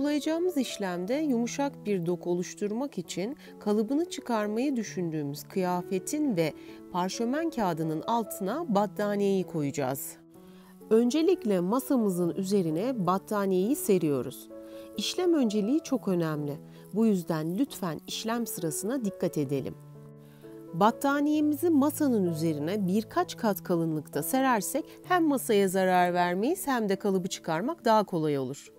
Uygulayacağımız işlemde yumuşak bir doku oluşturmak için kalıbını çıkarmayı düşündüğümüz kıyafetin ve parşömen kağıdının altına battaniyeyi koyacağız. Öncelikle masamızın üzerine battaniyeyi seriyoruz. İşlem önceliği çok önemli. Bu yüzden lütfen işlem sırasına dikkat edelim. Battaniyemizi masanın üzerine birkaç kat kalınlıkta serersek hem masaya zarar vermeyiz hem de kalıbı çıkarmak daha kolay olur.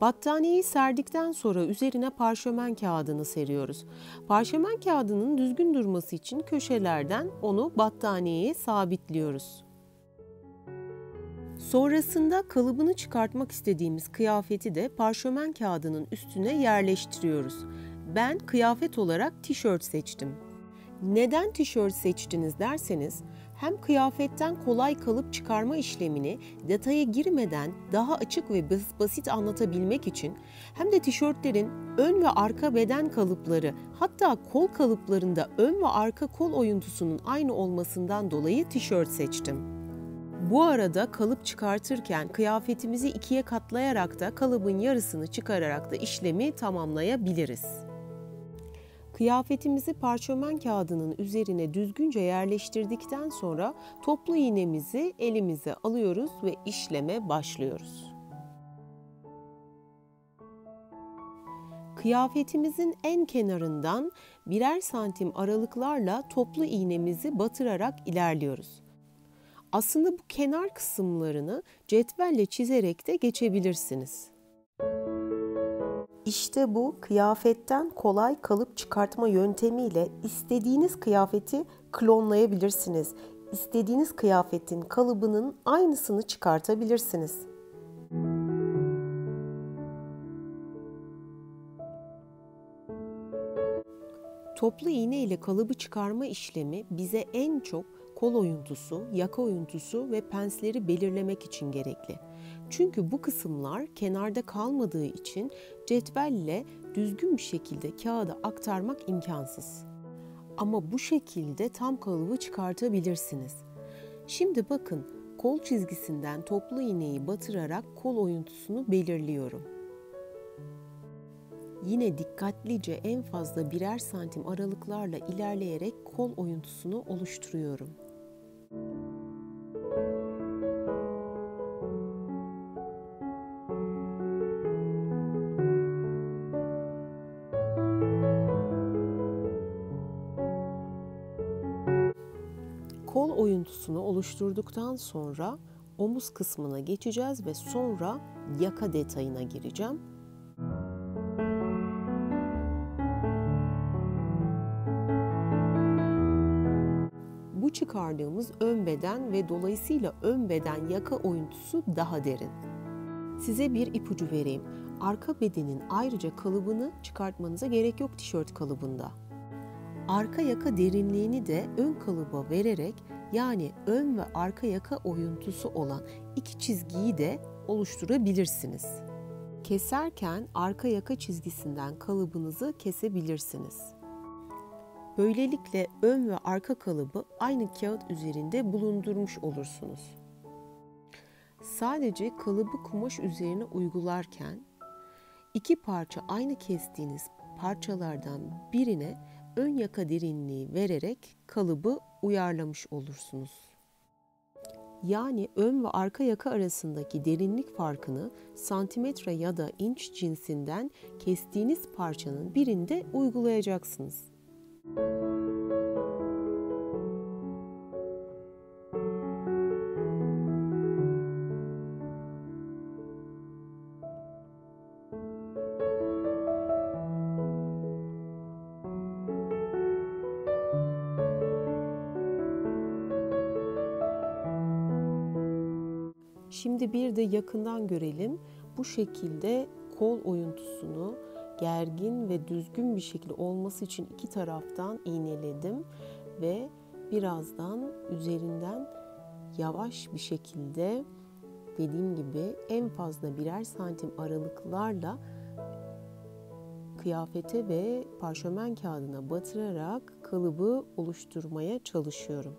Battaniyeyi serdikten sonra üzerine parşömen kağıdını seriyoruz. Parşömen kağıdının düzgün durması için köşelerden onu battaniyeye sabitliyoruz. Sonrasında kalıbını çıkartmak istediğimiz kıyafeti de parşömen kağıdının üstüne yerleştiriyoruz. Ben kıyafet olarak tişört seçtim. Neden tişört seçtiniz derseniz, hem kıyafetten kolay kalıp çıkarma işlemini detaya girmeden daha açık ve basit anlatabilmek için, hem de tişörtlerin ön ve arka beden kalıpları, hatta kol kalıplarında ön ve arka kol oyuntusunun aynı olmasından dolayı tişört seçtim. Bu arada kalıp çıkartırken kıyafetimizi ikiye katlayarak da kalıbın yarısını çıkararak da işlemi tamamlayabiliriz. Kıyafetimizi parşömen kağıdının üzerine düzgünce yerleştirdikten sonra toplu iğnemizi elimize alıyoruz ve işleme başlıyoruz. Kıyafetimizin en kenarından birer santim aralıklarla toplu iğnemizi batırarak ilerliyoruz. Aslında bu kenar kısımlarını cetvelle çizerek de geçebilirsiniz. İşte bu kıyafetten kolay kalıp çıkartma yöntemiyle istediğiniz kıyafeti klonlayabilirsiniz. İstediğiniz kıyafetin kalıbının aynısını çıkartabilirsiniz. Toplu iğne ile kalıbı çıkarma işlemi bize en çok kol oyuntusu, yaka oyuntusu ve pensleri belirlemek için gerekli. Çünkü bu kısımlar kenarda kalmadığı için cetvelle düzgün bir şekilde kağıda aktarmak imkansız. Ama bu şekilde tam kalıbı çıkartabilirsiniz. Şimdi bakın, kol çizgisinden toplu iğneyi batırarak kol oyuntusunu belirliyorum. Yine dikkatlice en fazla birer santim aralıklarla ilerleyerek kol oyuntusunu oluşturuyorum. Kol oyuntusunu oluşturduktan sonra omuz kısmına geçeceğiz ve sonra yaka detayına gireceğim. Bu çıkardığımız ön beden ve dolayısıyla ön beden yaka oyuntusu daha derin. Size bir ipucu vereyim. Arka bedenin ayrıca kalıbını çıkartmanıza gerek yok tişört kalıbında. Arka yaka derinliğini de ön kalıba vererek, yani ön ve arka yaka oyuntusu olan iki çizgiyi de oluşturabilirsiniz. Keserken arka yaka çizgisinden kalıbınızı kesebilirsiniz. Böylelikle ön ve arka kalıbı aynı kağıt üzerinde bulundurmuş olursunuz. Sadece kalıbı kumaş üzerine uygularken iki parça aynı kestiğiniz parçalardan birine ön yaka derinliği vererek kalıbı uyarlamış olursunuz. Yani ön ve arka yaka arasındaki derinlik farkını santimetre ya da inç cinsinden kestiğiniz parçanın birinde uygulayacaksınız. Şimdi bir de yakından görelim. Bu şekilde kol oyuntusunu gergin ve düzgün bir şekilde olması için iki taraftan iğneledim ve birazdan üzerinden yavaş bir şekilde, dediğim gibi en fazla birer santim aralıklarla kıyafete ve parşömen kağıdına batırarak kalıbı oluşturmaya çalışıyorum.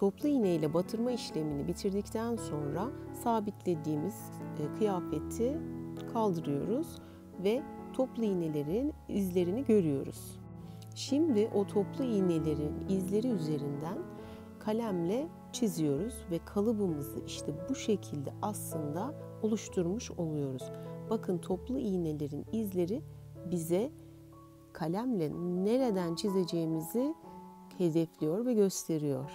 Toplu iğne ile batırma işlemini bitirdikten sonra sabitlediğimiz kıyafeti kaldırıyoruz ve toplu iğnelerin izlerini görüyoruz. Şimdi o toplu iğnelerin izleri üzerinden kalemle çiziyoruz ve kalıbımızı işte bu şekilde aslında oluşturmuş oluyoruz. Bakın toplu iğnelerin izleri bize kalemle nereden çizeceğimizi hedefliyor ve gösteriyor.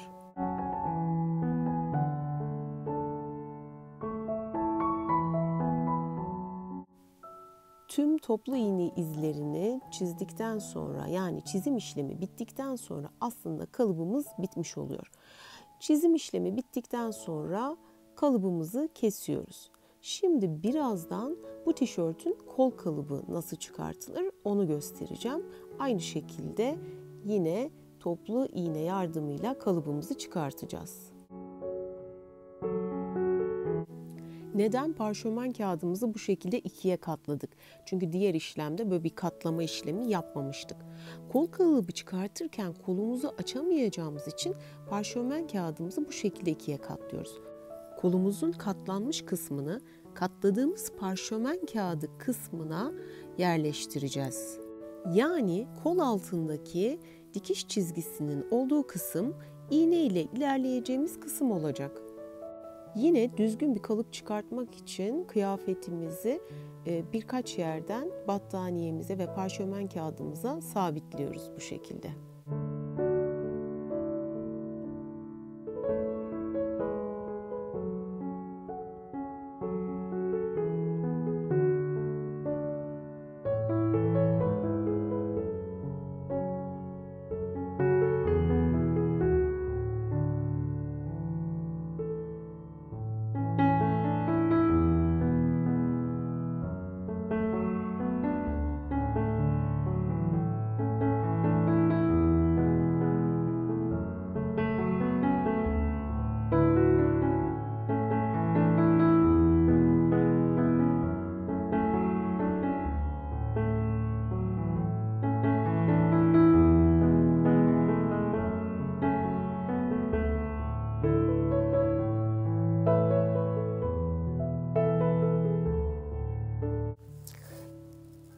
Tüm toplu iğne izlerini çizdikten sonra, yani çizim işlemi bittikten sonra aslında kalıbımız bitmiş oluyor. Çizim işlemi bittikten sonra kalıbımızı kesiyoruz. Şimdi birazdan bu tişörtün kol kalıbı nasıl çıkartılır onu göstereceğim. Aynı şekilde yine toplu iğne yardımıyla kalıbımızı çıkartacağız. Neden parşömen kağıdımızı bu şekilde ikiye katladık? Çünkü diğer işlemde böyle bir katlama işlemi yapmamıştık. Kol kalıbı çıkartırken kolumuzu açamayacağımız için parşömen kağıdımızı bu şekilde ikiye katlıyoruz. Kolumuzun katlanmış kısmını katladığımız parşömen kağıdı kısmına yerleştireceğiz. Yani kol altındaki dikiş çizgisinin olduğu kısım iğne ile ilerleyeceğimiz kısım olacak. Yine düzgün bir kalıp çıkartmak için kıyafetimizi birkaç yerden battaniyemize ve parşömen kağıdımıza sabitliyoruz bu şekilde.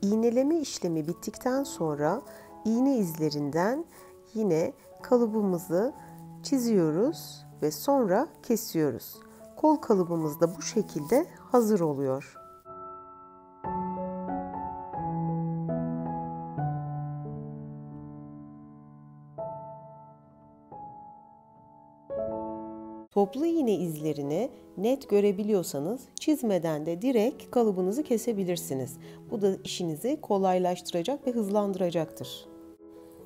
İğneleme işlemi bittikten sonra iğne izlerinden yine kalıbımızı çiziyoruz ve sonra kesiyoruz. Kol kalıbımız da bu şekilde hazır oluyor. Toplu iğne izlerini net görebiliyorsanız çizmeden de direkt kalıbınızı kesebilirsiniz. Bu da işinizi kolaylaştıracak ve hızlandıracaktır.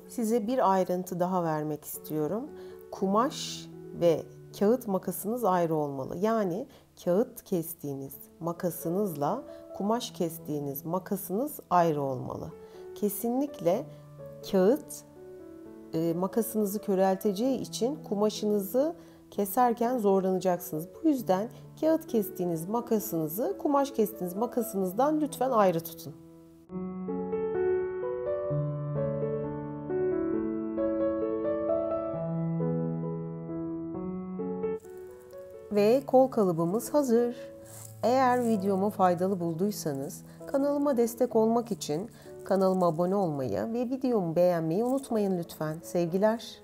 Size bir ayrıntı daha vermek istiyorum. Kumaş ve kağıt makasınız ayrı olmalı. Yani kağıt kestiğiniz makasınızla kumaş kestiğiniz makasınız ayrı olmalı. Kesinlikle kağıt makasınızı körelteceği için kumaşınızı keserken zorlanacaksınız. Bu yüzden kağıt kestiğiniz makasınızı kumaş kestiğiniz makasınızdan lütfen ayrı tutun. Ve kol kalıbımız hazır. Eğer videomu faydalı bulduysanız kanalıma destek olmak için kanalıma abone olmayı ve videomu beğenmeyi unutmayın lütfen. Sevgiler.